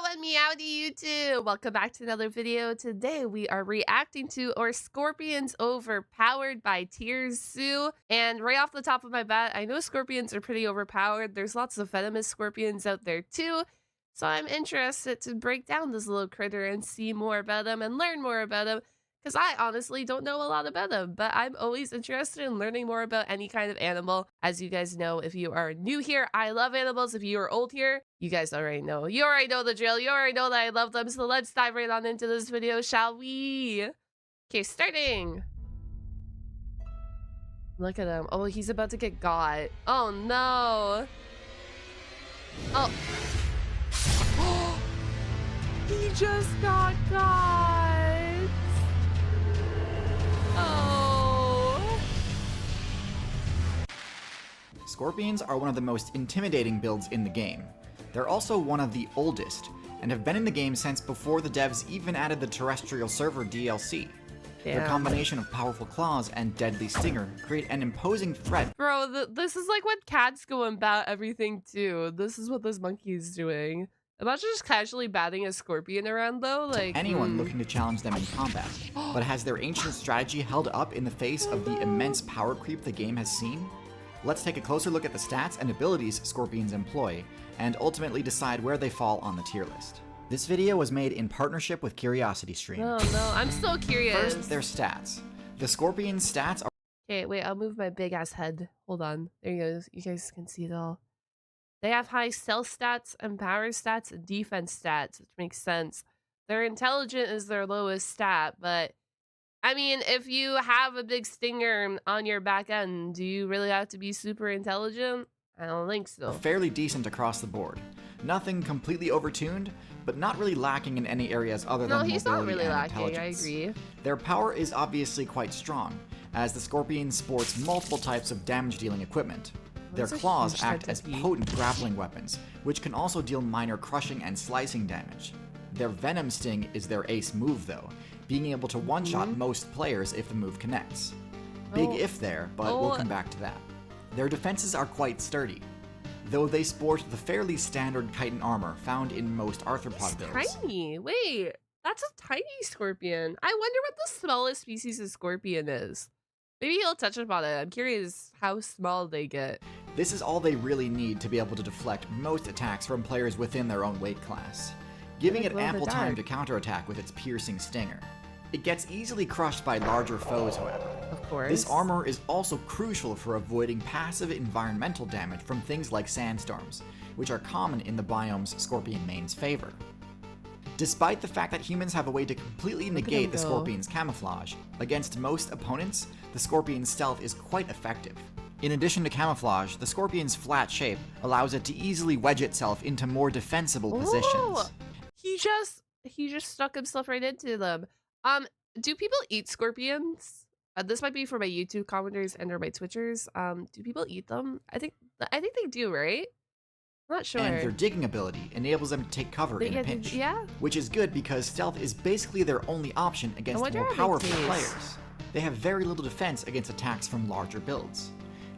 and meowdy YouTube! Welcome back to another video. Today we are reacting to our Scorpions Overpowered by Ziehefzie. And right off the top of my bat, I know Scorpions are pretty overpowered. There's lots of venomous Scorpions out there too. So I'm interested to break down this little critter and see more about him and learn more about him. Because I honestly don't know a lot about them, but I'm always interested in learning more about any kind of animal. As you guys know, if you are new here, I love animals. If you are old here, you guys already know. You already know the drill. You already know that I love them. So let's dive right on into this video, shall we? Okay, starting. Look at him. Oh, he's about to get got. Oh, no. Oh. He just got got. Oh. Scorpions are one of the most intimidating builds in the game. They're also one of the oldest, and have been in the game since before the devs even added the terrestrial server DLC. Damn. Their combination of powerful claws and deadly stinger create an imposing threat. Bro, this is like when cats go and bat everything too. This is what this monkey is doing. Imagine just casually batting a scorpion around though, like Anyone looking to challenge them in combat. But has their ancient strategy held up in the face of the immense power creep the game has seen? Let's take a closer look at the stats and abilities Scorpions employ, and ultimately decide where they fall on the tier list. This video was made in partnership with CuriosityStream. Oh no, I'm so curious. First, their stats. The Scorpion's stats are... Okay, wait, I'll move my big ass head. Hold on. There you go. You guys can see it all. They have high stealth stats and power stats and defense stats, which makes sense. Their intelligent is their lowest stat, but I mean, if you have a big stinger on your back end, do you really have to be super intelligent? I don't think so. fairly decent across the board. Nothing completely overtuned, but not really lacking in any areas other than mobility he's not really and lacking, intelligence. I agree. Their power is obviously quite strong, as the Scorpion sports multiple types of damage-dealing equipment. Their That's a claws huge act as tentacle. potent grappling weapons, which can also deal minor crushing and slicing damage. Their Venom Sting is their ace move though, being able to one-shot most players if the move connects. Big if there, but we'll come back to that. Their defenses are quite sturdy, though they sport the fairly standard chitin armor found in most arthropod builds. Tiny. Wait, that's a tiny scorpion. I wonder what the smallest species of scorpion is. Maybe he'll touch upon it. I'm curious how small they get. This is all they really need to be able to deflect most attacks from players within their own weight class, giving it ample time to counterattack with its piercing stinger. It gets easily crushed by larger foes, however. Of course. This armor is also crucial for avoiding passive environmental damage from things like sandstorms, which are common in the biome's Scorpion main's favor. Despite the fact that humans have a way to completely negate the Scorpion's camouflage, against most opponents, the Scorpion's stealth is quite effective. In addition to camouflage, the Scorpion's flat shape allows it to easily wedge itself into more defensible positions. He just stuck himself right into them. Do people eat scorpions? This might be for my YouTube commenters and or my Twitchers. Do people eat them? I think they do, right? I'm not sure. And their digging ability enables them to take cover in a pinch. Which is good because stealth is basically their only option against more powerful players. They have very little defense against attacks from larger builds.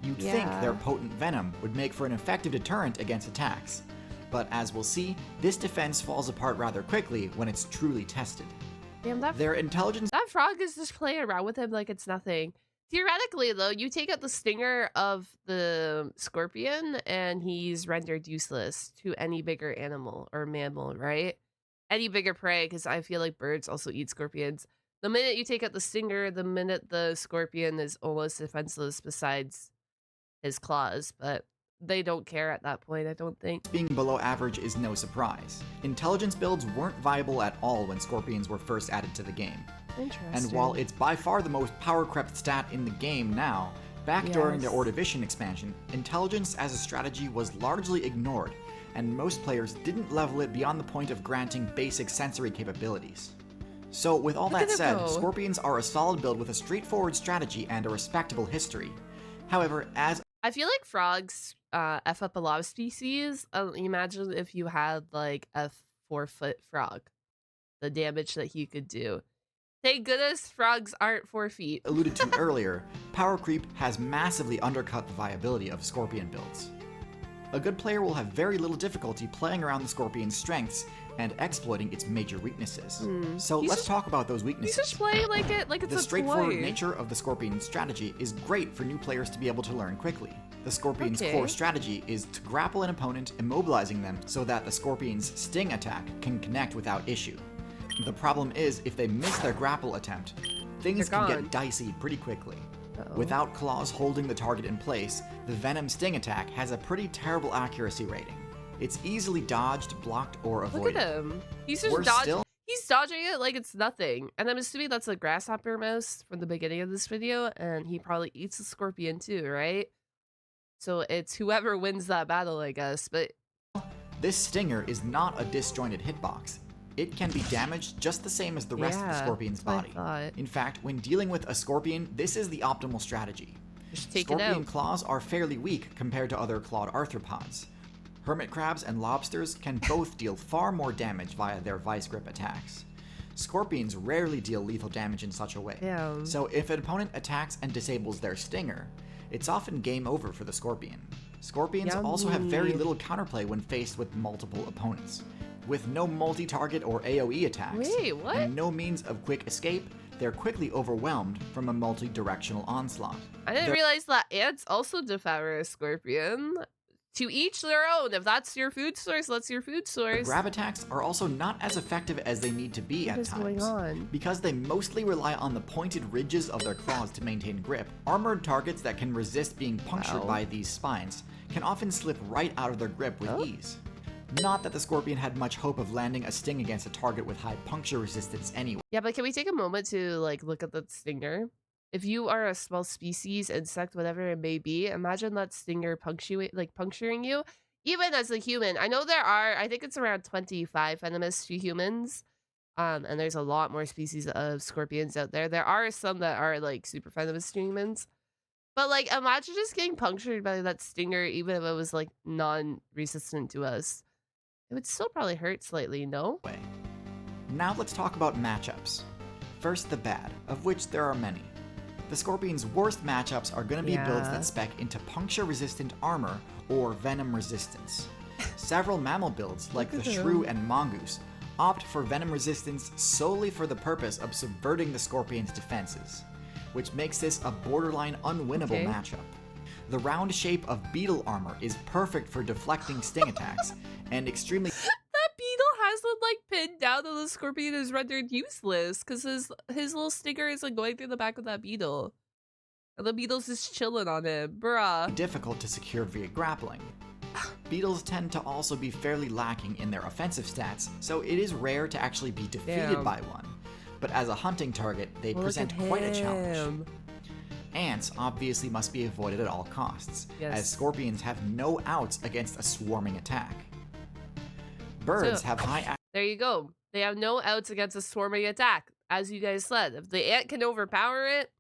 You'd think their potent venom would make for an effective deterrent against attacks. But as we'll see, this defense falls apart rather quickly when it's truly tested. Damn, their intelligence... That frog is just playing around with him like it's nothing. Theoretically, though, you take out the stinger of the scorpion and he's rendered useless to any bigger animal or mammal, right? Any bigger prey, because I feel like birds also eat scorpions. The minute you take out the stinger, the minute the scorpion is almost defenseless besides his claws, but they don't care at that point, I don't think. Being below average is no surprise. Intelligence builds weren't viable at all when Scorpions were first added to the game. And while it's by far the most power-crept stat in the game now, back during the Ordovician expansion, intelligence as a strategy was largely ignored, and most players didn't level it beyond the point of granting basic sensory capabilities. So with all that said, Scorpions are a solid build with a straightforward strategy and a respectable history. However, as I feel like frogs F up a lot of species. Imagine if you had like a 4-foot frog, the damage that he could do. Thank goodness frogs aren't 4 feet. alluded to earlier, power creep has massively undercut the viability of Scorpion builds. A good player will have very little difficulty playing around the scorpion's strengths and exploiting its major weaknesses. So let's talk about those weaknesses. You just play like it's the a straightforward toy. nature of the scorpion's strategy is great for new players to be able to learn quickly. The scorpion's core strategy is to grapple an opponent, immobilizing them so that the scorpion's sting attack can connect without issue. The problem is, if they miss their grapple attempt, things can get dicey pretty quickly. Without claws holding the target in place, the venom sting attack has a pretty terrible accuracy rating. It's easily dodged, blocked, or avoided. Look at him. He's just dodging. He's dodging it like it's nothing. And I'm assuming that's a grasshopper mouse from the beginning of this video, and he probably eats a scorpion too, right? So it's whoever wins that battle, I guess. But this stinger is not a disjointed hitbox. It can be damaged just the same as the rest of the scorpion's body. In fact, when dealing with a scorpion, this is the optimal strategy. Just take it out. Scorpion claws are fairly weak compared to other clawed arthropods. Hermit crabs and lobsters can both deal far more damage via their vice grip attacks. Scorpions rarely deal lethal damage in such a way. So if an opponent attacks and disables their stinger, it's often game over for the scorpion. Scorpions also have very little counterplay when faced with multiple opponents. With no multi-target or AoE attacks, and no means of quick escape, they're quickly overwhelmed from a multi-directional onslaught. I didn't realize that ants also devour a scorpion. To each their own. If that's your food source, that's your food source. The grab attacks are also not as effective as they need to be at times. Because they mostly rely on the pointed ridges of their claws to maintain grip, armored targets that can resist being punctured by these spines can often slip right out of their grip with ease. Not that the scorpion had much hope of landing a sting against a target with high puncture resistance anyway. Yeah, but can we take a moment to look at the stinger? If you are a small species, insect, whatever it may be, imagine that stinger puncturing you. Even as a human, I know there are, I think it's around 25 venomous to humans. And there's a lot more species of scorpions out there. There are some that are super venomous to humans. But imagine just getting punctured by that stinger, even if it was non-resistant to us. It would still probably hurt slightly, no? Now let's talk about matchups. First, the bad, of which there are many. The scorpion's worst matchups are going to be builds that spec into puncture-resistant armor or venom resistance. Several mammal builds, like the shrew and mongoose, opt for venom resistance solely for the purpose of subverting the scorpion's defenses, which makes this a borderline unwinnable matchup. The round shape of beetle armor is perfect for deflecting sting attacks, and extremely... That beetle has them pinned down and the scorpion is rendered useless because his little stinger is going through the back of that beetle. And the beetle's just chilling on him, bruh. Difficult to secure via grappling. Beetles tend to also be fairly lacking in their offensive stats, so it is rare to actually be defeated by one. But as a hunting target, they present quite a challenge. Ants obviously must be avoided at all costs, as scorpions have no outs against a swarming attack. Birds have high... There you go. They have no outs against a swarming attack. As you guys said, if the ant can overpower it,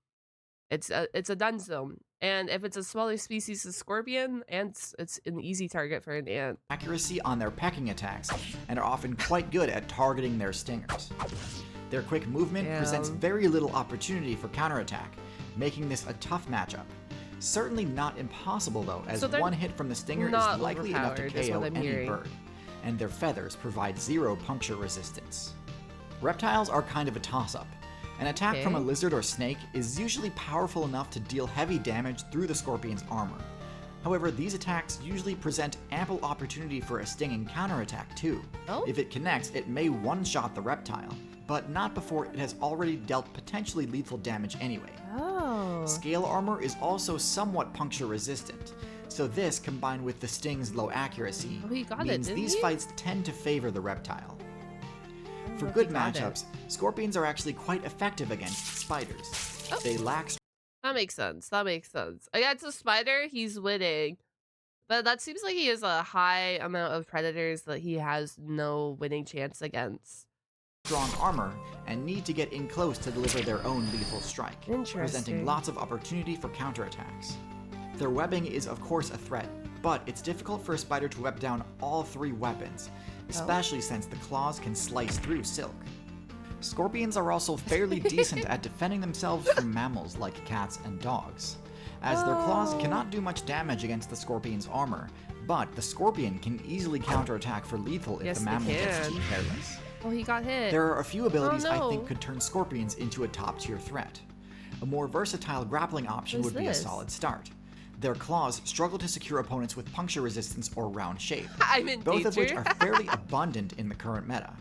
it's a done zone. And if it's a smaller species of scorpion, it's an easy target for an ant. Accuracy on their pecking attacks, and are often quite good at targeting their stingers. Their quick movement presents very little opportunity for counterattack, making this a tough matchup. Certainly not impossible though, as one hit from the stinger is likely enough to KO any bird, and their feathers provide zero puncture resistance. Reptiles are kind of a toss-up. An attack from a lizard or snake is usually powerful enough to deal heavy damage through the scorpion's armor. However, these attacks usually present ample opportunity for a stinging counterattack too. If it connects, it may one-shot the reptile, but not before it has already dealt potentially lethal damage anyway. Scale armor is also somewhat puncture resistant, so this, combined with the sting's low accuracy, means these fights tend to favor the reptile. For good matchups, scorpions are actually quite effective against spiders. They lack... That makes sense. That makes sense. Against a spider, he's winning. But that seems like he has a high amount of predators that he has no winning chance against. Strong armor and need to get in close to deliver their own lethal strike, presenting lots of opportunity for counterattacks. Their webbing is of course a threat, but it's difficult for a spider to web down all three weapons, especially since the claws can slice through silk. Scorpions are also fairly decent at defending themselves from mammals like cats and dogs. As their claws cannot do much damage against the scorpion's armor, but the scorpion can easily counterattack for lethal if the mammal gets too careless. Oh, he got hit. There are a few abilities I think could turn scorpions into a top-tier threat. A more versatile grappling option would be a solid start. Their claws struggle to secure opponents with puncture resistance or round shape, both of which are fairly abundant in the current meta.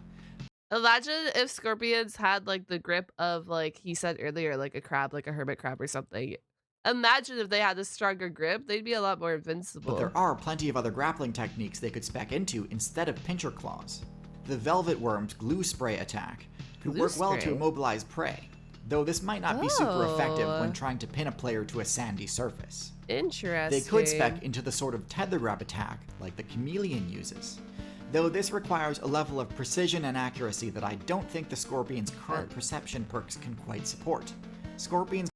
Imagine if scorpions had like the grip of, like he said earlier, like a crab, like a hermit crab or something. Imagine if they had a stronger grip, they'd be a lot more invincible. But there are plenty of other grappling techniques they could spec into instead of pincher claws. The velvet worm's glue spray attack could work well to immobilize prey, though this might not be super effective when trying to pin a player to a sandy surface. Interesting. They could spec into the sort of tether grab attack like the chameleon uses, though this requires a level of precision and accuracy that I don't think the scorpion's current perception perks can quite support. Scorpions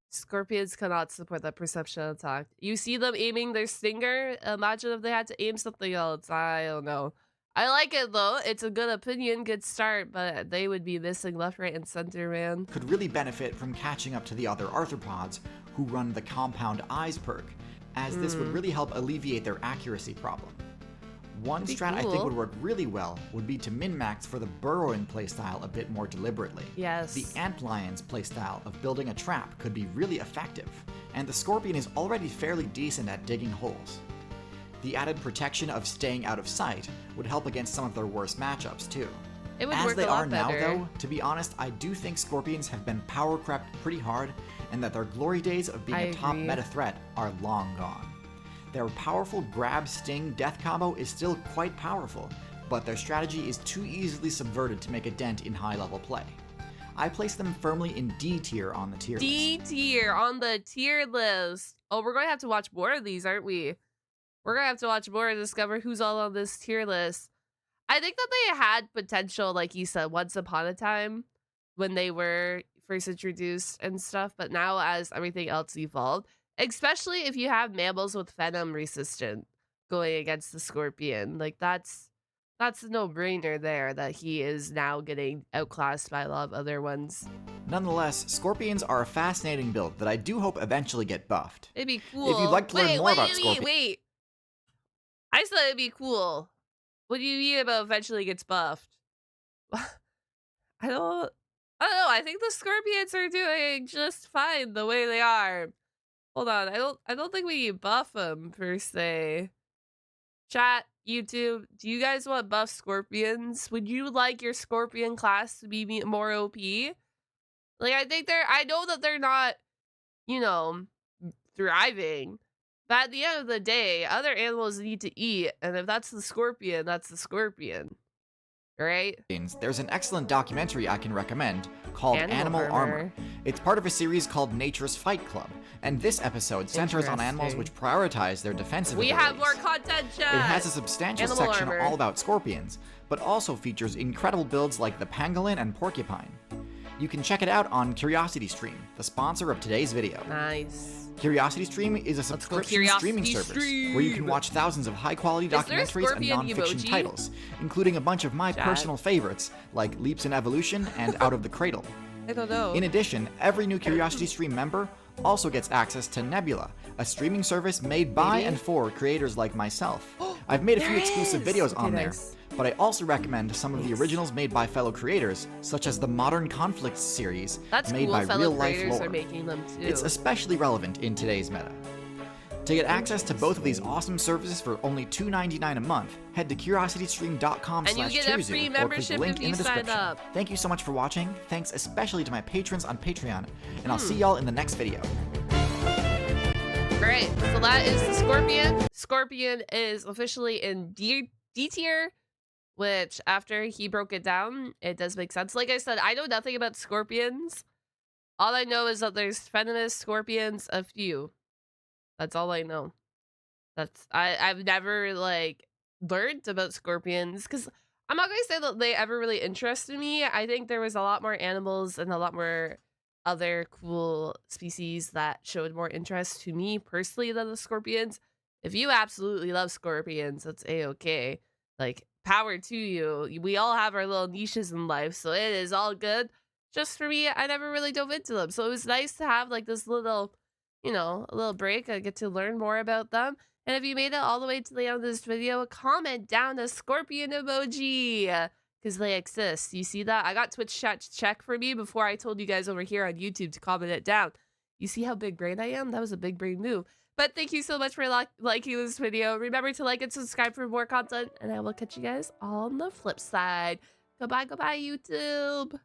cannot support that perception attack. You see them aiming their stinger? Imagine if they had to aim something else. I don't know. I like it though. It's a good opinion, good start, but they would be missing left, right, and center, man. Could really benefit from catching up to the other arthropods who run the compound eyes perk, as this would really help alleviate their accuracy problem. One strat I think would work really well would be to min-max for the burrowing playstyle a bit more deliberately. Yes. The antlion's playstyle of building a trap could be really effective, and the scorpion is already fairly decent at digging holes. The added protection of staying out of sight would help against some of their worst matchups too. It would As work they a lot are now better. though, to be honest, I do think scorpions have been power crept pretty hard, and that their glory days of being a top meta threat are long gone. Their powerful grab sting death combo is still quite powerful, but their strategy is too easily subverted to make a dent in high level play. I place them firmly in D tier on the tier list. D tier on the tier list. Oh, we're going to have to watch more of these, aren't we? We're going to have to watch more and discover who's all on this tier list. I think that they had potential, like you said, once upon a time when they were first introduced and stuff. But now as everything else evolved, especially if you have mammals with venom resistant going against the scorpion, like that's a no-brainer there that he is now getting outclassed by a lot of other ones. Nonetheless, scorpions are a fascinating build that I do hope eventually get buffed. It'd be cool. If you'd like to learn more about scorpions... Wait. I said it'd be cool. What do you mean about eventually gets buffed? I don't know. I think the scorpions are doing just fine the way they are. Hold on. I don't think we buff them per se. Chat, YouTube, do you guys want buff scorpions? Would you like your scorpion class to be more OP? Like, I know that they're not, thriving. But at the end of the day, other animals need to eat, and if that's the scorpion, that's the scorpion. Right? There's an excellent documentary I can recommend called Animal Armor. It's part of a series called Nature's Fight Club, and this episode centers on animals which prioritize their defensive abilities. We have more content, chat! It has a substantial section all about scorpions, but also features incredible builds like the pangolin and porcupine. You can check it out on CuriosityStream, the sponsor of today's video. Nice. CuriosityStream is a subscription streaming service where you can watch thousands of high-quality documentaries and non-fiction titles, including a bunch of my personal favorites, like Leaps in Evolution and Out of the Cradle. I don't know. In addition, every new CuriosityStream member also gets access to Nebula, a streaming service made by and for creators like myself. I've made a few exclusive videos on there, but I also recommend some of the originals made by fellow creators, such as the Modern Conflicts series made by real-life lore. It's especially relevant in today's meta. To get access to both of these awesome services for only $2.99 a month, head to curiositystream.com/cheerzoo or click the link in the description. Thank you so much for watching. Thanks especially to my patrons on Patreon, and I'll see y'all in the next video. Alright, so that is the Scorpion. Scorpion is officially in D tier, which after he broke it down, it does make sense. Like I said, I know nothing about scorpions. All I know is that there's venomous scorpions, a few. That's all I know. I've never learned about scorpions because I'm not gonna say that they ever really interested me. I think there was a lot more animals and a lot more other cool species that showed more interest to me personally than the scorpions. If you absolutely love scorpions, that's a-okay. Power to you. We all have our little niches in life, so it is all good. Just for me, I never really dove into them. So it was nice to have this little, a little break. I get to learn more about them. And if you made it all the way to the end of this video, comment down a scorpion emoji because they exist. You see that? I got Twitch chat to check for me before I told you guys over here on YouTube to comment it down. You see how big brain I am? That was a big brain move. But thank you so much for liking this video. Remember to like and subscribe for more content, and I will catch you guys on the flip side. Goodbye, YouTube.